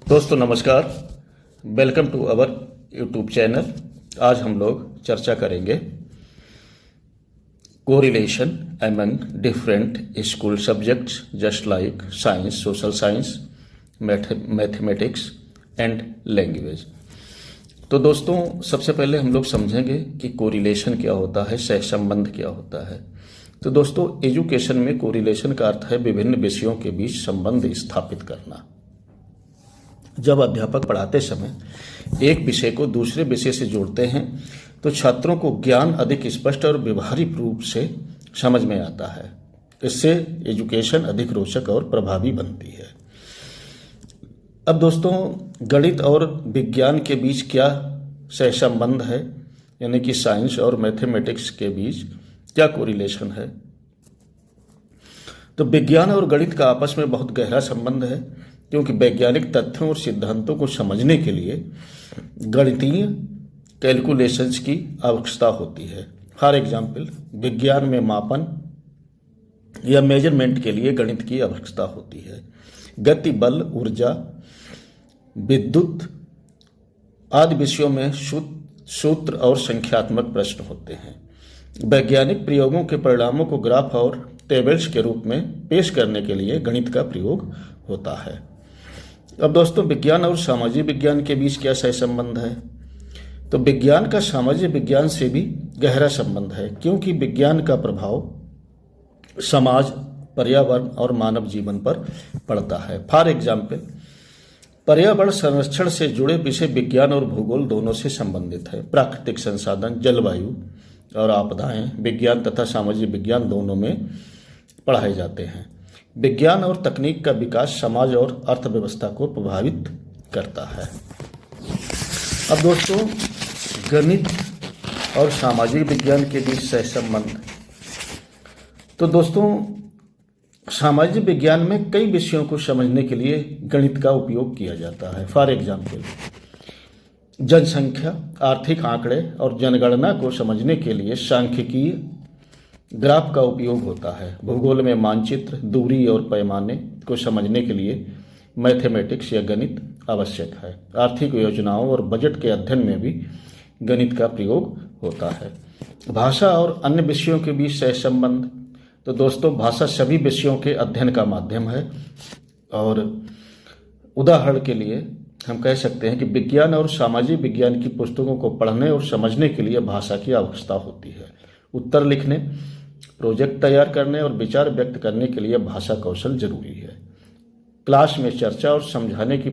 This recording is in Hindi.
दोस्तों नमस्कार। Welcome to our YouTube channel. आज हम लोग चर्चा करेंगे correlation among different school subjects just like science, social science, mathematics and language. तो दोस्तों सबसे पहले हम लोग समझेंगे कि कोरिलेशन क्या होता है, सहसंबंध क्या होता है। तो दोस्तों एजुकेशन में कोरिलेशन का अर्थ है विभिन्न विषयों के बीच संबंध स्थापित करना। जब अध्यापक पढ़ाते समय एक विषय को दूसरे विषय से जोड़ते हैं तो छात्रों को ज्ञान अधिक स्पष्ट और व्यवहारिक रूप से समझ में आता है। इससे एजुकेशन अधिक रोचक और प्रभावी बनती है। अब दोस्तों गणित और विज्ञान के बीच क्या सहसंबंध है, यानी कि साइंस और मैथमेटिक्स के बीच क्या कोरिलेशन है। तो विज्ञान और गणित का आपस में बहुत गहरा संबंध है, क्योंकि वैज्ञानिक तथ्यों और सिद्धांतों को समझने के लिए गणितीय कैलकुलेशंस की आवश्यकता होती है। फॉर एग्जाम्पल विज्ञान में मापन या मेजरमेंट के लिए गणित की आवश्यकता होती है। गति, बल, ऊर्जा, विद्युत आदि विषयों में सूत्र और संख्यात्मक प्रश्न होते हैं। वैज्ञानिक प्रयोगों के परिणामों को ग्राफ और टेबल्स के रूप में पेश करने के लिए गणित का प्रयोग होता है। अब दोस्तों विज्ञान और सामाजिक विज्ञान के बीच क्या सहसंबंध है। तो विज्ञान का सामाजिक विज्ञान से भी गहरा संबंध है, क्योंकि विज्ञान का प्रभाव समाज, पर्यावरण और मानव जीवन पर पड़ता है। फॉर एग्जाम्पल पर्यावरण संरक्षण से जुड़े विषय विज्ञान और भूगोल दोनों से संबंधित है। प्राकृतिक संसाधन, जलवायु और आपदाएं विज्ञान तथा सामाजिक विज्ञान दोनों में पढ़ाए जाते हैं। विज्ञान और तकनीक का विकास समाज और अर्थव्यवस्था को प्रभावित करता है। अब दोस्तों गणित और सामाजिक विज्ञान के बीच सहसंबंध। तो दोस्तों सामाजिक विज्ञान में कई विषयों को समझने के लिए गणित का उपयोग किया जाता है। फॉर एग्जाम्पल जनसंख्या, आर्थिक आंकड़े और जनगणना को समझने के लिए सांख्यिकीय ग्राफ का उपयोग होता है। भूगोल में मानचित्र, दूरी और पैमाने को समझने के लिए मैथमेटिक्स या गणित आवश्यक है। आर्थिक योजनाओं और बजट के अध्ययन में भी गणित का प्रयोग होता है। भाषा और अन्य विषयों के बीच सहसंबंध। तो दोस्तों भाषा सभी विषयों के अध्ययन का माध्यम है, और उदाहरण के लिए हम कह सकते हैं कि विज्ञान और सामाजिक विज्ञान की पुस्तकों को पढ़ने और समझने के लिए भाषा की आवश्यकता होती है। उत्तर लिखने, प्रोजेक्ट तैयार करने और विचार व्यक्त करने के लिए भाषा कौशल जरूरी है। क्लास में चर्चा और समझाने की